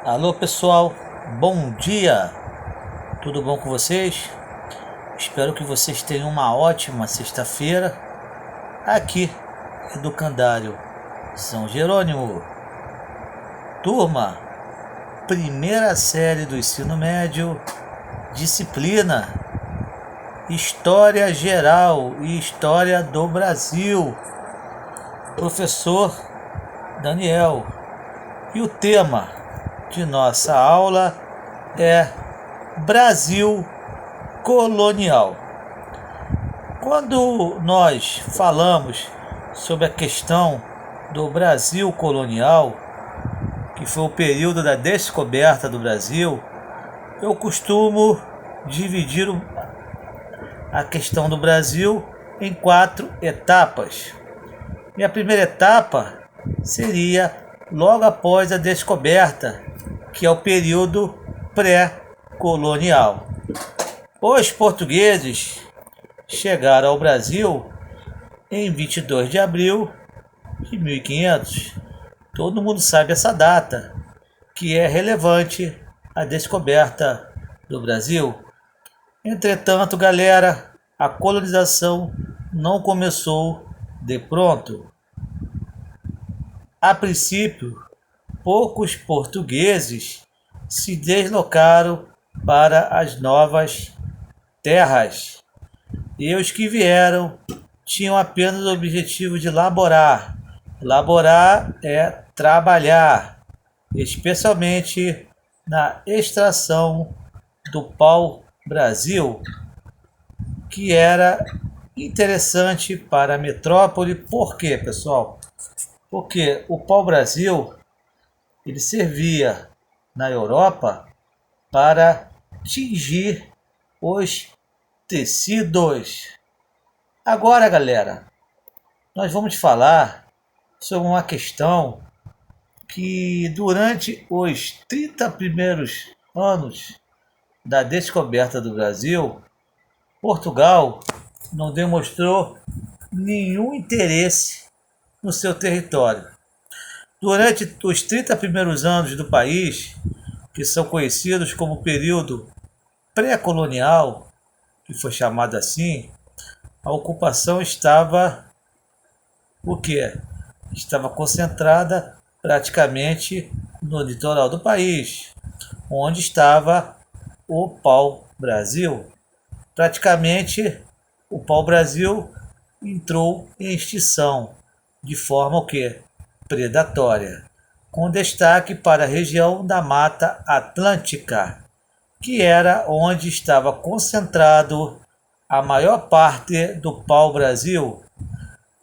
Alô pessoal, bom dia, tudo bom com vocês? Espero que vocês tenham uma ótima sexta-feira aqui Educandário São Jerônimo. Turma, primeira série do ensino médio, disciplina História Geral e História do Brasil. Professor Daniel. E o tema de nossa aula é Brasil colonial. Quando nós falamos sobre a questão do Brasil colonial, que foi o período da descoberta do Brasil, eu costumo dividir a questão do Brasil em 4 etapas. Minha primeira etapa seria logo após a descoberta, que é o período pré-colonial. Os portugueses chegaram ao Brasil em 22 de abril de 1500. Todo mundo sabe essa data, que é relevante à descoberta do Brasil. Entretanto, galera, a colonização não começou de pronto. A princípio, poucos portugueses se deslocaram para as novas terras, e os que vieram tinham apenas o objetivo de laborar. Laborar é trabalhar, especialmente na extração do pau-brasil, que era interessante para a metrópole. Por quê, pessoal? Porque o pau-brasil ele servia na Europa para tingir os tecidos. Agora, galera, nós vamos falar sobre uma questão que durante os 30 primeiros anos da descoberta do Brasil, Portugal não demonstrou nenhum interesse no seu território. Durante os 30 primeiros anos do país, que são conhecidos como período pré-colonial, que foi chamado assim, a ocupação estava o quê? Estava concentrada praticamente no litoral do país, onde estava o pau-brasil. Praticamente o pau-brasil entrou em extinção de forma o quê? Predatória, com destaque para a região da Mata Atlântica, que era onde estava concentrado a maior parte do pau-brasil.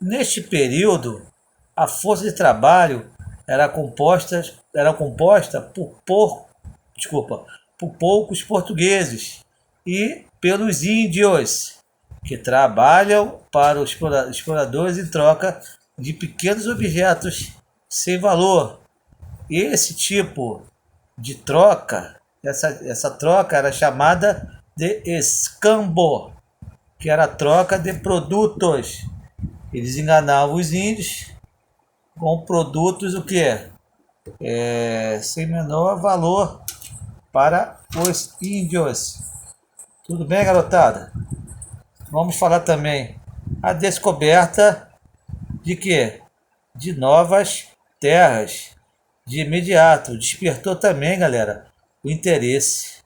Neste período, a força de trabalho era composta por poucos portugueses e pelos índios, que trabalham para os exploradores em troca de pequenos objetos sem valor. Esse tipo de troca, essa troca era chamada de escambo, que era a troca de produtos. Eles enganavam os índios com produtos o que sem menor valor para os índios. Tudo bem, garotada? Vamos falar também a descoberta de quê? De novas terras. De imediato, despertou também, galera, o interesse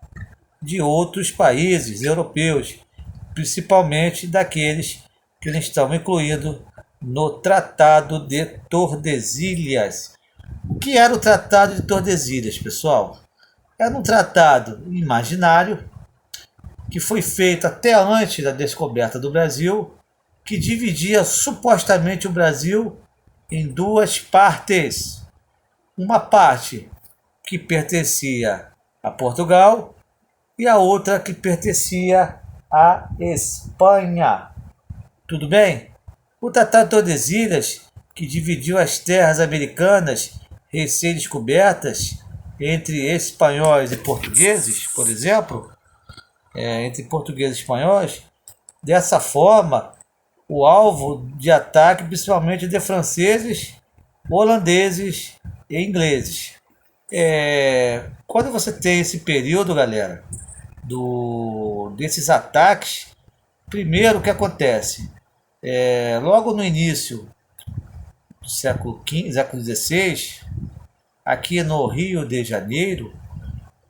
de outros países europeus, principalmente daqueles que não estão incluídos no Tratado de Tordesilhas. O que era o Tratado de Tordesilhas, pessoal? Era um tratado imaginário que foi feito até antes da descoberta do Brasil, que dividia supostamente o Brasil em 2 partes. Uma parte que pertencia a Portugal e a outra que pertencia à Espanha. Tudo bem? O Tratado de Tordesilhas, que dividiu as terras americanas recém-descobertas entre espanhóis e portugueses, por exemplo, entre portugueses e espanhóis, dessa forma, o alvo de ataque principalmente de franceses, holandeses e ingleses. Quando você tem esse período, galera, desses ataques, primeiro o que acontece? Logo no início do século XV, século XVI, aqui no Rio de Janeiro,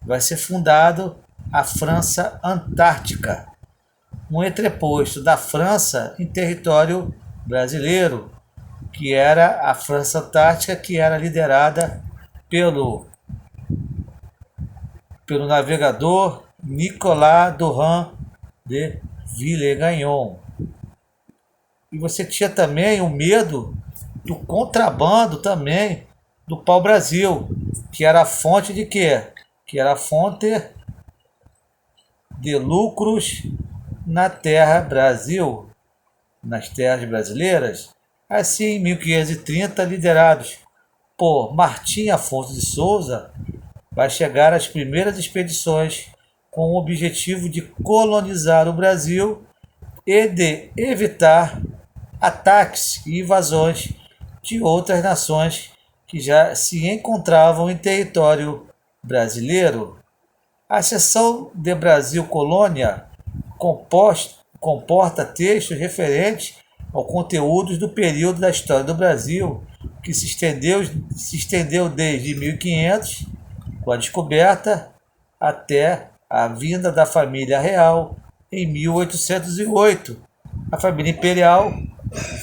vai ser fundado a França Antártica, um entreposto da França em território brasileiro, que era a França Antártica, que era liderada pelo navegador Nicolas Durand de Villegagnon. E você tinha também o medo do contrabando também do pau-brasil, que era a fonte de quê? Que era a fonte de lucros na terra Brasil, nas terras brasileiras. Assim, em 1530, liderados por Martim Afonso de Souza, vai chegar as primeiras expedições com o objetivo de colonizar o Brasil e de evitar ataques e invasões de outras nações que já se encontravam em território brasileiro. A seção de Brasil Colônia comporta textos referentes ao conteúdos do período da história do Brasil, que se estendeu desde 1500, com a descoberta, até a vinda da família real em 1808. A família imperial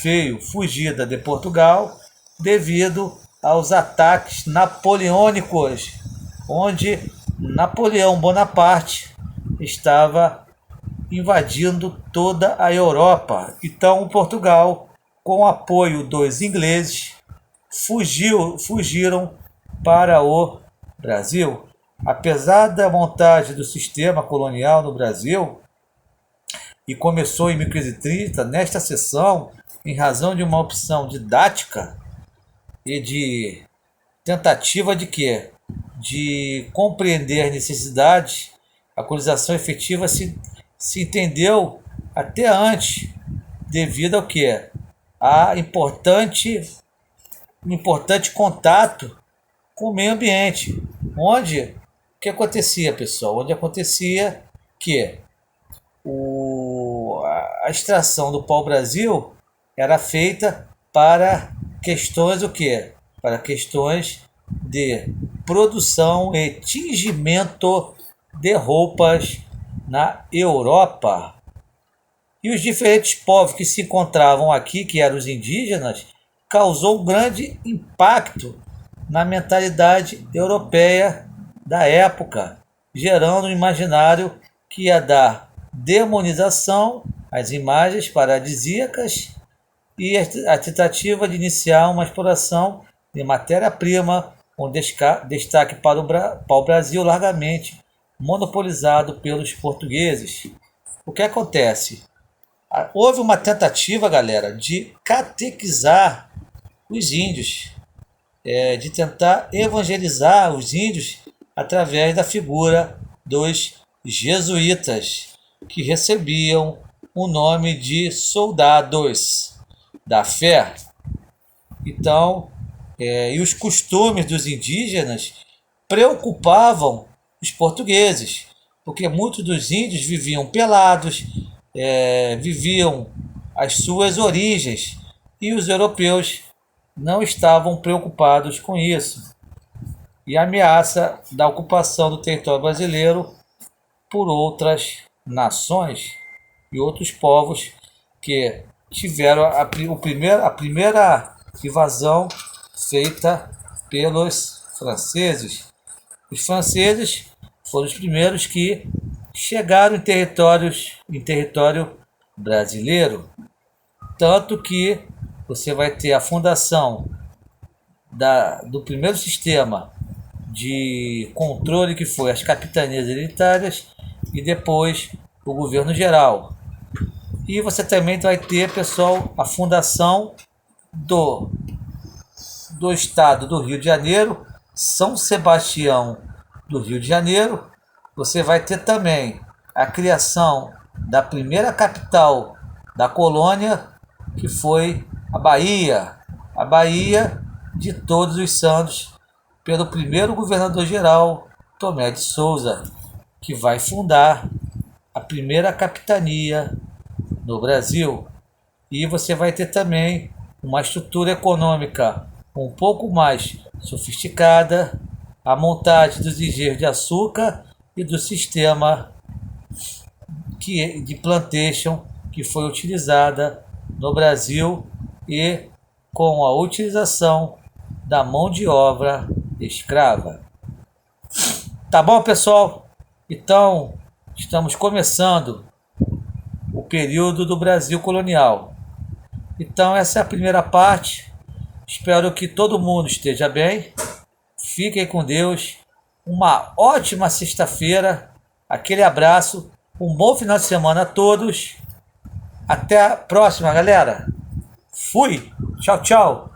veio fugida de Portugal devido aos ataques napoleônicos, onde Napoleão Bonaparte estava invadindo toda a Europa. Então, Portugal, com o apoio dos ingleses, fugiram para o Brasil. Apesar da montagem do sistema colonial no Brasil, e começou em 1530, nesta seção, em razão de uma opção didática e de tentativa de quê? De compreender necessidades, a colonização efetiva se entendeu até antes, devido ao quê? A importante contato com o meio ambiente, onde o que acontecia, pessoal? Onde acontecia que a extração do pau-brasil era feita para questões o quê? Para questões de produção e tingimento de roupas na Europa. E os diferentes povos que se encontravam aqui, que eram os indígenas, causou um grande impacto na mentalidade europeia da época, gerando um imaginário que ia dar demonização às imagens paradisíacas e a tentativa de iniciar uma exploração de matéria-prima com destaque para o pau-brasil largamente monopolizado pelos portugueses. O que acontece? Houve uma tentativa, galera, de catequizar os índios, de tentar evangelizar os índios através da figura dos jesuítas, que recebiam o nome de soldados da fé. Então, e os costumes dos indígenas preocupavam os portugueses, porque muitos dos índios viviam pelados, viviam as suas origens, e os europeus não estavam preocupados com isso. E a ameaça da ocupação do território brasileiro por outras nações e outros povos que tiveram a primeira invasão feita pelos franceses. Os franceses foram os primeiros que chegaram em território brasileiro, tanto que você vai ter a fundação do primeiro sistema de controle, que foi as capitanias hereditárias, e depois o governo geral. E você também vai ter, pessoal, a fundação do estado do Rio de Janeiro, São Sebastião do Rio de Janeiro. Você vai ter também a criação da primeira capital da colônia, que foi a Bahia de Todos os Santos, pelo primeiro governador-geral, Tomé de Souza, que vai fundar a primeira capitania no Brasil. E você vai ter também uma estrutura econômica um pouco mais sofisticada, a montagem dos engenhos de açúcar e do sistema de plantation que foi utilizada no Brasil e com a utilização da mão de obra escrava. Tá bom, pessoal? Então, estamos começando o período do Brasil colonial. Então, essa é a primeira parte. Espero que todo mundo esteja bem. Fiquem com Deus. Uma ótima sexta-feira. Aquele abraço. Um bom final de semana a todos. Até a próxima, galera. Fui. Tchau, tchau.